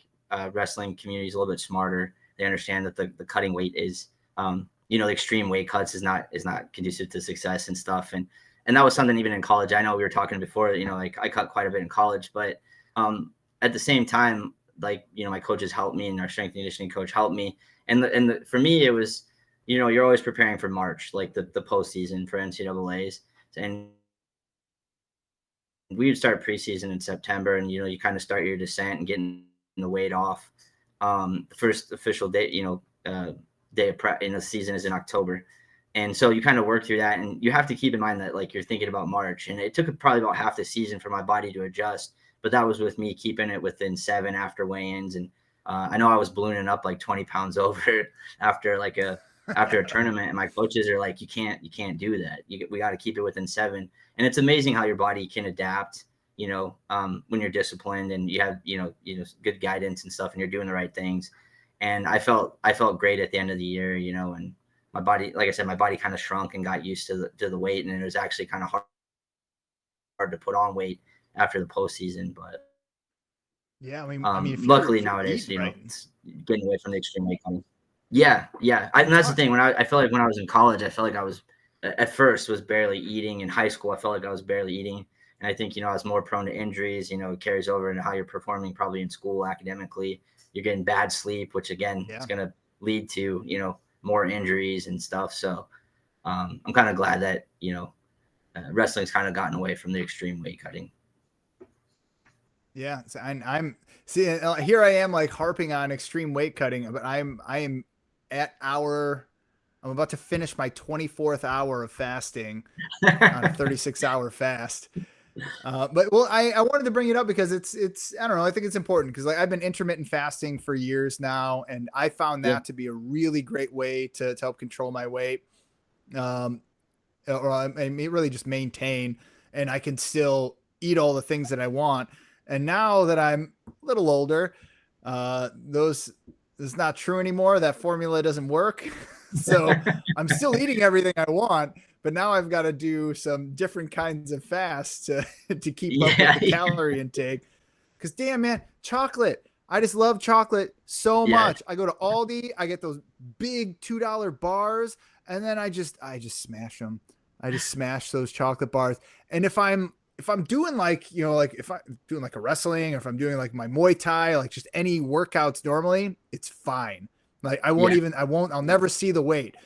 wrestling community is a little bit smarter. They understand that the cutting weight is, the extreme weight cuts is not conducive to success and stuff. And that was something even in college. I know we were talking before, like I cut quite a bit in college, but at the same time, like, my coaches helped me and our strength and conditioning coach helped me. And for me, it was, you're always preparing for March, like the postseason for NCAAs. And we would start preseason in September, and you kind of start your descent and getting the weight off. The first official day, day of prep in the season is in October, and so you kind of work through that, and you have to keep in mind that like you're thinking about March, and it took probably about half the season for my body to adjust. But that was with me keeping it within 7 after weigh-ins, and I know I was ballooning up like 20 pounds over after a tournament, and my coaches are like, you can't do that. We got to keep it within 7. And it's amazing how your body can adapt, when you're disciplined and you have, good guidance and stuff, and you're doing the right things. And I felt great at the end of the year, and my body, like I said, my body kind of shrunk and got used to the weight. And it was actually kind of hard to put on weight after the postseason. But Yeah, I mean, luckily if you're nowadays, eating right. it's getting away from the extreme weight cutting. Yeah, yeah. And that's the thing. I feel like when I was in college, I felt like I was at first was barely eating. In high school, I felt like I was barely eating, and I think I was more prone to injuries. It carries over into how you're performing probably in school academically. You're getting bad sleep, which again is Yeah. going to lead to more injuries and stuff. So I'm kind of glad that wrestling's kind of gotten away from the extreme weight cutting. Yeah, so I'm see here I am like harping on extreme weight cutting, but I am at I'm about to finish my 24th hour of fasting on a 36-hour fast. But well, I wanted to bring it up because it's I don't know, I think it's important because like I've been intermittent fasting for years now, and I found Yeah, that to be a really great way to help control my weight. Um, or I mean, really just maintain, and I can still eat all the things that I want. And now that I'm a little older, those is not true anymore. That formula doesn't work. So I'm still eating everything I want, but now I've got to do some different kinds of fasts to to keep up with yeah, the calorie intake. Because damn man, chocolate. I just love chocolate so yeah, much. I go to Aldi, I get those big $2 bars, and then I just smash them. I just smash those chocolate bars. And if I'm doing like, like if I'm doing like a wrestling or if I'm doing like my Muay Thai, like just any workouts normally, it's fine. Like yeah, I'll never see the weight.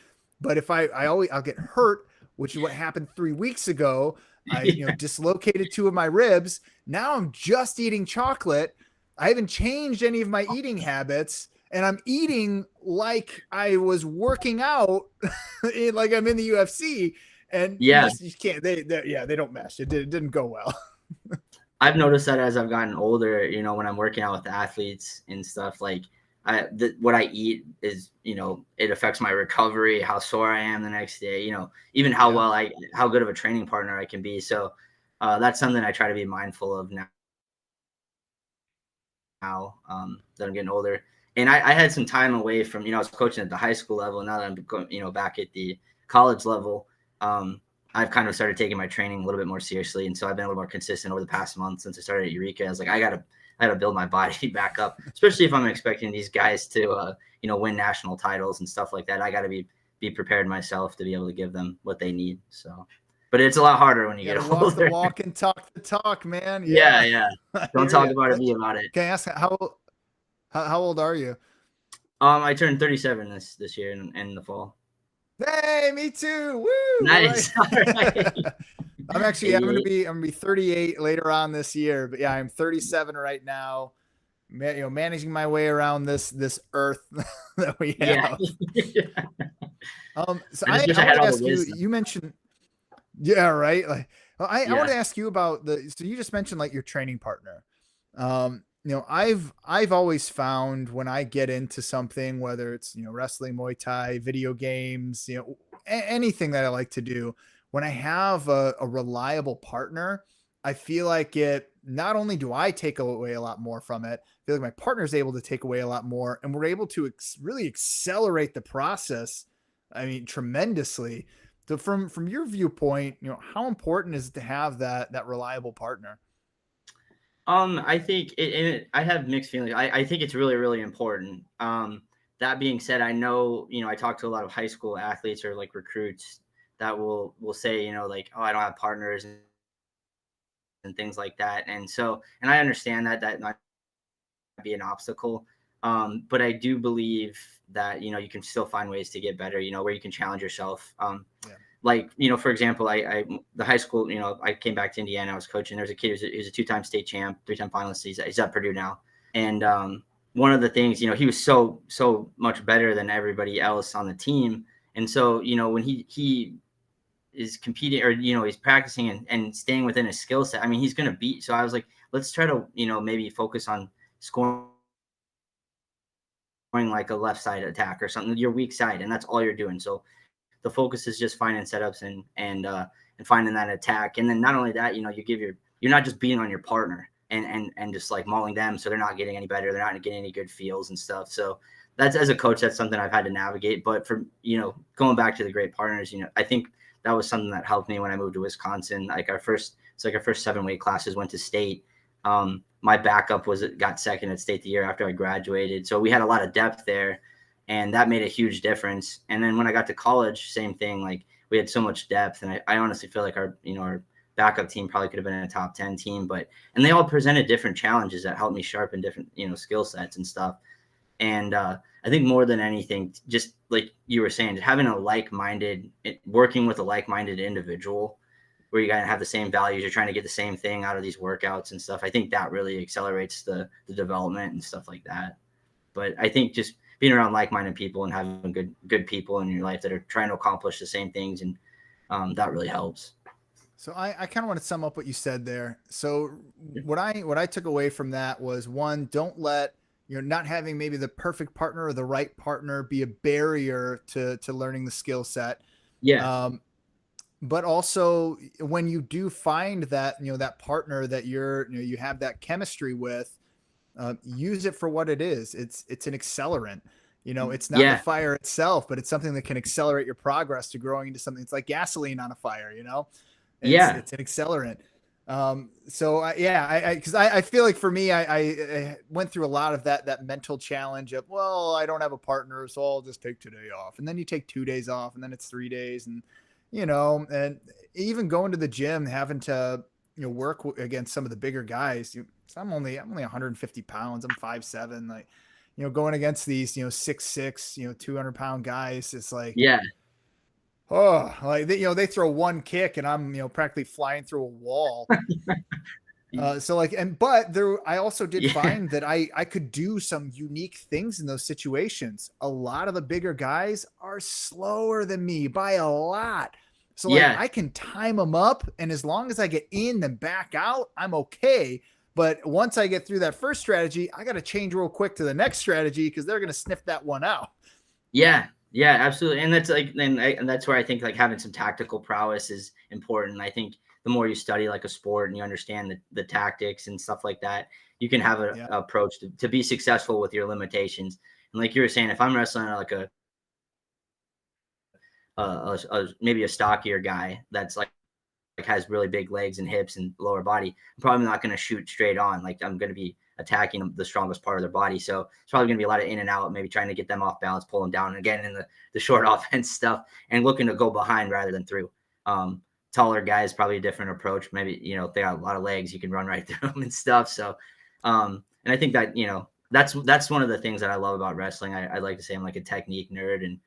But if I'll get hurt, which is what happened 3 weeks ago. I, yeah, dislocated 2 of my ribs. Now I'm just eating chocolate. I haven't changed any of my eating habits, and I'm eating like I was working out, like I'm in the UFC, and yeah. you can't. They don't mesh. It didn't go well. I've noticed that as I've gotten older, when I'm working out with athletes and stuff, like what I eat is, it affects my recovery, how sore I am the next day, even Yeah. how good of a training partner I can be. So that's something I try to be mindful of now that I'm getting older. And I had some time away from, I was coaching at the high school level. Now that I'm going, back at the college level, I've kind of started taking my training a little bit more seriously. And so I've been a little more consistent over the past month since I started at Eureka. I was like, I gotta build my body back up, especially if I'm expecting these guys to, win national titles and stuff like that. I got to be prepared myself to be able to give them what they need. So, but it's a lot harder when you You get got to walk the older. walk and talk the talk, man. Yeah, Yeah. yeah. I Don't hear talk you. about it, be about it. Can I ask how old are you? I turned 37 this year in the fall. Hey, me too. Woo! All right. Nice. All right. I'm gonna be 38 later on this year, but yeah, I'm 37 right now. Managing my way around this earth that we Yeah. have. So I just wish I I had want to all the ask you. wisdom. You mentioned, yeah, right. Like, well, I want Yeah. to ask you about So you just mentioned like your training partner. I've always found when I get into something, whether it's wrestling, Muay Thai, video games, anything that I like to do, when I have a reliable partner, I feel like it. Not only do I take away a lot more from it, I feel like my partner is able to take away a lot more, and we're able to really accelerate the process. I mean, tremendously. So from your viewpoint, how important is it to have that reliable partner? I think I have mixed feelings. I think it's really, really important. That being said, I know, I talk to a lot of high school athletes or like recruits that will say, like, oh, I don't have partners and things like that. And I understand that might be an obstacle. But I do believe that, you can still find ways to get better, where you can challenge yourself. Yeah. Like, for example, the high school, I came back to Indiana. I was coaching. There's a kid who's a two-time state champ, three-time finalist. He's at Purdue now. And one of the things, he was so much better than everybody else on the team. And so, when he is competing or, he's practicing and staying within his skill set, I mean, he's going to beat. So I was like, let's try to, maybe focus on scoring like a left side attack or something, your weak side. And that's all you're doing. So the focus is just finding setups and finding that attack. And then not only that, you're not just beating on your partner and just like mauling them, so they're not getting any better, they're not getting any good feels and stuff. So that's, as a coach, that's something I've had to navigate. But for going back to the great partners, I think that was something that helped me when I moved to Wisconsin. Like our first 7 weight classes went to state. My backup got second at state the year after I graduated, so we had a lot of depth there. And that made a huge difference. And then when I got to college, same thing. Like we had so much depth, and I honestly feel like our backup team probably could have been a top 10 team. And they all presented different challenges that helped me sharpen different skill sets and stuff. And I think more than anything, just like you were saying, having working with a like-minded individual, where you gotta have the same values, you're trying to get the same thing out of these workouts and stuff. I think that really accelerates the development and stuff like that. But I think just being around like-minded people and having good people in your life that are trying to accomplish the same things, and that really helps. So I kind of want to sum up what you said there. So what I took away from that was, one, don't let not having maybe the perfect partner or the right partner be a barrier to learning the skill set. Yeah. But also when you do find that that partner that you have that chemistry with, use it for what it is. It's an accelerant. It's not the Yeah. fire itself, but it's something that can accelerate your progress to growing into something. It's like gasoline on a fire. Yeah. It's an accelerant. Because I feel like for me, I went through a lot of that mental challenge of, well, I don't have a partner, so I'll just take today off. And then you take 2 days off, and then it's 3 days. And, and even going to the gym, having to, work against some of the bigger guys. I'm only 150 pounds. I'm 5'7". Like, going against these, 6'6", 200-pound guys, it's like, Yeah. oh, like they throw one kick and I'm practically flying through a wall. I also did find that I could do some unique things in those situations. A lot of the bigger guys are slower than me by a lot. So like I can time them up, and as long as I get in and back out, I'm okay. But once I get through that first strategy, I got to change real quick to the next strategy because they're going to sniff that one out. Yeah. Yeah, absolutely. And that's like, and that's where I think like having some tactical prowess is important. I think the more you study like a sport and you understand the tactics and stuff like that, you can have an approach to be successful with your limitations. And like you were saying, if I'm wrestling like maybe a stockier guy that's like has really big legs and hips and lower body, I'm probably not going to shoot straight on. Like I'm going to be attacking the strongest part of their body. So it's probably going to be a lot of in and out, maybe trying to get them off balance, pull them down again in the short offense stuff, and looking to go behind rather than through. Taller guys, probably a different approach. Maybe, if they got a lot of legs, you can run right through them and stuff. So, and I think that, that's one of the things that I love about wrestling. I like to say I'm like a technique nerd, and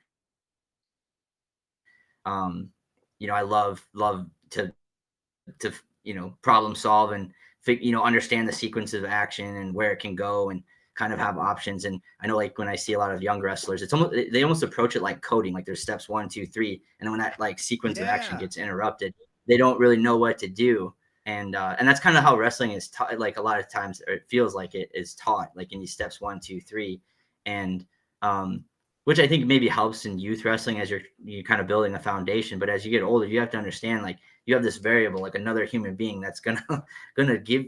I love to problem solve and understand the sequence of action and where it can go and kind of have options. And I know, like, when I see a lot of young wrestlers, they almost approach it like coding, like there's steps 1, 2, 3, and then when that like sequence of action gets interrupted, they don't really know what to do. And that's kind of how wrestling is taught. Like, a lot of times, or it feels like it is taught, like in these steps 1, 2, 3, and which I think maybe helps in youth wrestling as you're kind of building a foundation. But as you get older, you have to understand, like, you have this variable, like another human being that's gonna give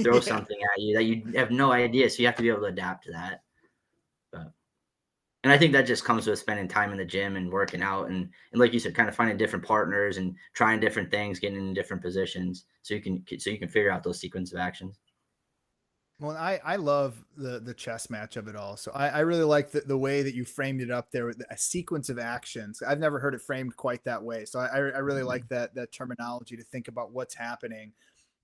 throw something at you that you have no idea. So you have to be able to adapt to that. And I think that just comes with spending time in the gym and working out, and like you said, kind of finding different partners and trying different things, getting in different positions, so you can figure out those sequence of actions. Well, I love the chess match of it all. So I really like the way that you framed it up there with a sequence of actions. I've never heard it framed quite that way. So I really like that terminology to think about what's happening.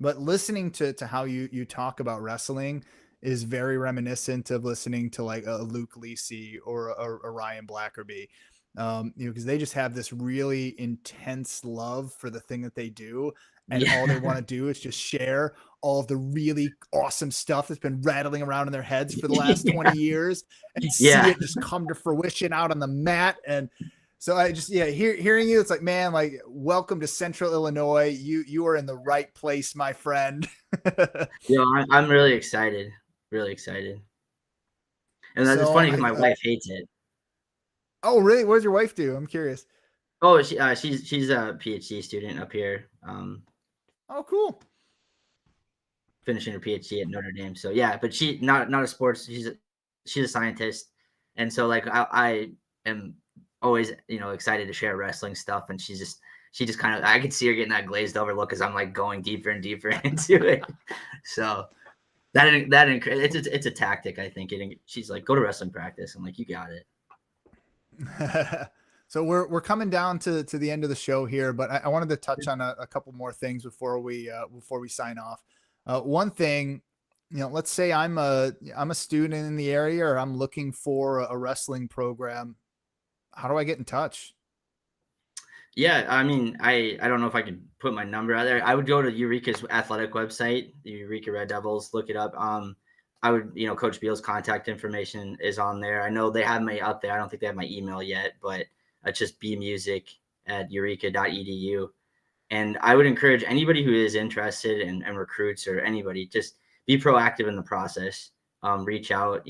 But listening to how you talk about wrestling is very reminiscent of listening to like a Luke Lisi or a Ryan Blackerby. Because they just have this really intense love for the thing that they do. And all they want to do is just share all of the really awesome stuff that's been rattling around in their heads for the last 20 years and see it just come to fruition out on the mat. And so I just, hearing you, it's like, man, like, welcome to Central Illinois. You are in the right place, my friend. I'm really excited. Really excited. And that's funny because my wife hates it. Oh, really? What does your wife do? I'm curious. Oh, she's a PhD student up here. Oh, cool. Finishing her PhD at Notre Dame. So yeah, but she not a sports. She's a scientist, and so like I am always excited to share wrestling stuff, and she just kind of, I could see her getting that glazed over look as I'm like going deeper and deeper into it. So it's a tactic, I think. She's like, go to wrestling practice. I'm like, you got it. So we're coming down to the end of the show here, but I wanted to touch on a couple more things before we sign off. One thing, let's say I'm a student in the area, or I'm looking for a wrestling program. How do I get in touch? Yeah, I mean, I don't know if I could put my number out there. I would go to Eureka's athletic website, the Eureka Red Devils, look it up. I would, Coach Beal's contact information is on there. I know they have me up there. I don't think they have my email yet, but it's just bmusic@eureka.edu. And I would encourage anybody who is interested and recruits, or anybody, just be proactive in the process. Reach out,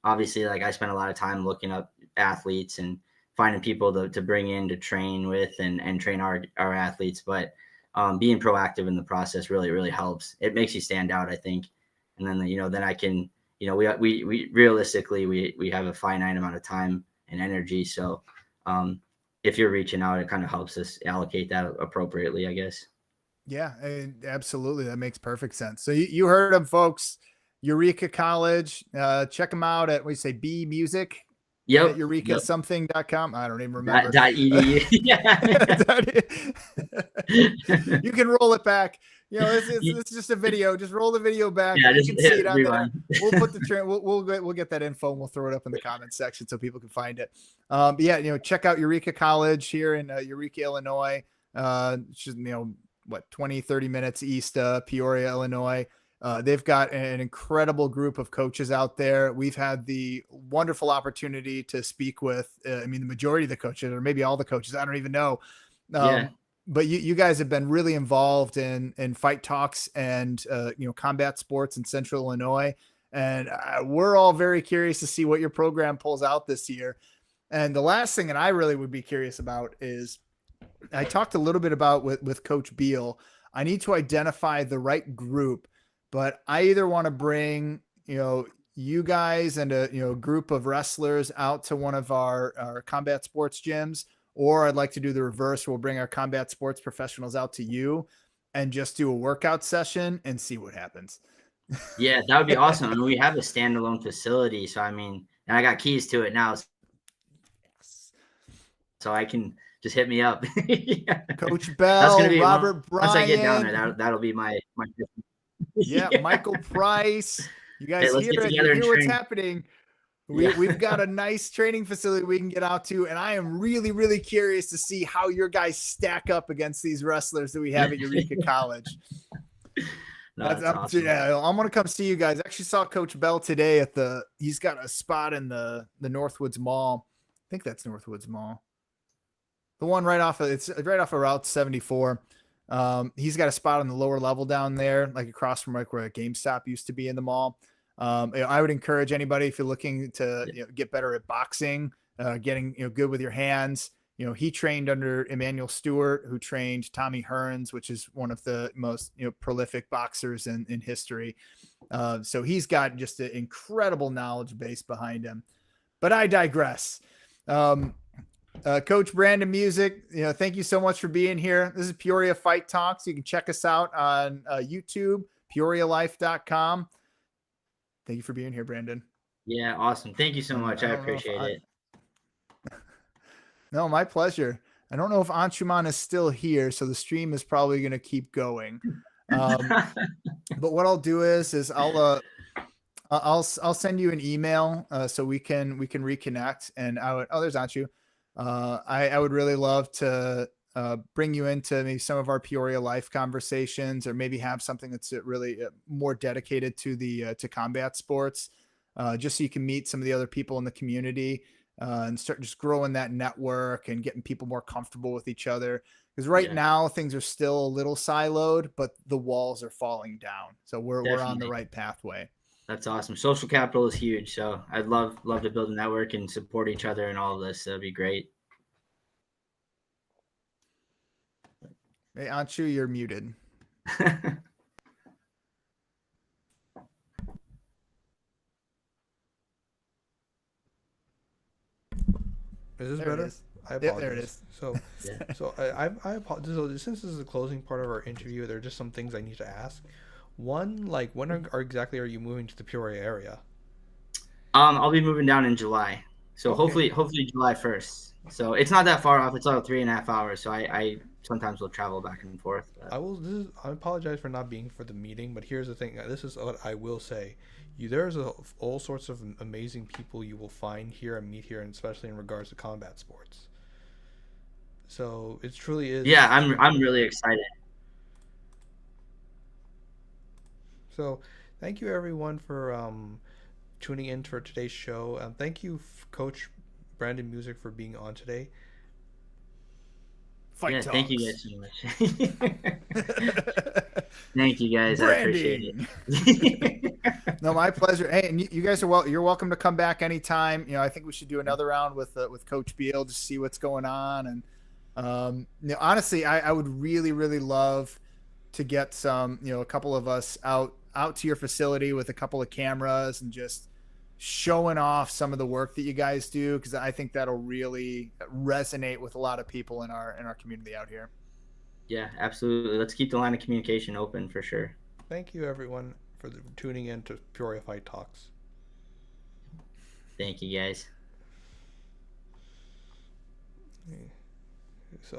obviously, like, I spend a lot of time looking up athletes and finding people to bring in to train with and train our athletes. But being proactive in the process really, really helps. It makes you stand out, I think. And then, then I can, we realistically, we have a finite amount of time and energy. So if you're reaching out, it kind of helps us allocate that appropriately, I guess. Yeah, absolutely. That makes perfect sense. So you heard them, folks. Eureka College. Check them out at, B Music. Yep. At eurekasomething.com. I don't even remember. .edu. You can roll it back. It's just a video. Just roll the video back. Yeah, you can see it on rewind. there. We'll put the we'll get that info and we'll throw it up in the comments section so people can find it. But yeah, check out Eureka College here in Eureka, Illinois. Just 20-30 minutes east of Peoria, Illinois. They've got an incredible group of coaches out there. We've had the wonderful opportunity to speak with, the majority of the coaches, or maybe all the coaches. I don't even know. But you guys have been really involved in fight talks and, combat sports in Central Illinois. And we're all very curious to see what your program pulls out this year. And the last thing that I really would be curious about is, I talked a little bit about with Coach Beal. I need to identify the right group. But I either want to bring, you guys and a group of wrestlers out to one of our combat sports gyms, or I'd like to do the reverse. We'll bring our combat sports professionals out to you and just do a workout session and see what happens. Yeah, that would be awesome. I mean, we have a standalone facility. So, and I got keys to it now. So I can just hit me up. Yeah. Coach Bell, Robert Bryan. Once I get down there, that'll be my yeah, Michael Price. You Hey, guys let's hear get it. You together and hear what's train. happening. Yeah. We've got a nice training facility we can get out to, and I am really, really curious to see how your guys stack up against these wrestlers that we have at Eureka College. No, that's awesome. Yeah, I'm gonna come see you guys. I actually saw Coach Bell today at he's got a spot in the Northwoods Mall. I think that's Northwoods Mall. The one it's right off of Route 74. He's got a spot on the lower level down there, like across from like where a GameStop used to be in the mall. I would encourage anybody, if you're looking to get better at boxing, getting good with your hands. He trained under Emmanuel Stewart, who trained Tommy Hearns, which is one of the most prolific boxers in history. So he's got just an incredible knowledge base behind him. But I digress. Coach Brandon Music, thank you so much for being here. This is Peoria Fight Talks. You can check us out on YouTube, PeoriaLife.com. Thank you for being here, Brandon. Yeah, awesome. Thank you so much. I appreciate it. No, my pleasure. I don't know if Anshuman is still here, so the stream is probably going to keep going. But what I'll do is I'll send you an email so we can reconnect. And there's Anshu. I would really love to bring you into maybe some of our Peoria Life conversations, or maybe have something that's really more dedicated to to combat sports, just so you can meet some of the other people in the community and start just growing that network and getting people more comfortable with each other. Because now things are still a little siloed, but the walls are falling down. So we're on the right pathway. That's awesome. Social capital is huge. So I'd love to build a network and support each other in all of this. That'd be great. Hey, Anshu, you're muted. Is this better? I apologize. Yep, there it is. So I apologize. So since this is the closing part of our interview, there are just some things I need to ask. One, like, when exactly are you moving to the Peoria area? I'll be moving down in July. So hopefully July 1st. So it's not that far off. It's about 3.5 hours. So I sometimes will travel back and forth. But. I apologize for not being for the meeting, but here's the thing. This is what I will say. There's all sorts of amazing people you will find here and meet here, and especially in regards to combat sports. So it truly is. Yeah, I'm really excited. So thank you everyone for tuning in for today's show. Thank you, Coach Brandon Music, for being on today. Thank you guys so much. Thank you guys. Branding. I appreciate it. No, my pleasure. Hey, and you guys are you're welcome to come back anytime. I think we should do another round with Coach Beal to see what's going on. And honestly, I would really, really love to get some, a couple of us out to your facility with a couple of cameras and just showing off some of the work that you guys do, because I think that'll really resonate with a lot of people in our community out here. Yeah, absolutely. Let's keep the line of communication open for sure. Thank you everyone for tuning in to Peoria Fight Talks. Thank you guys. So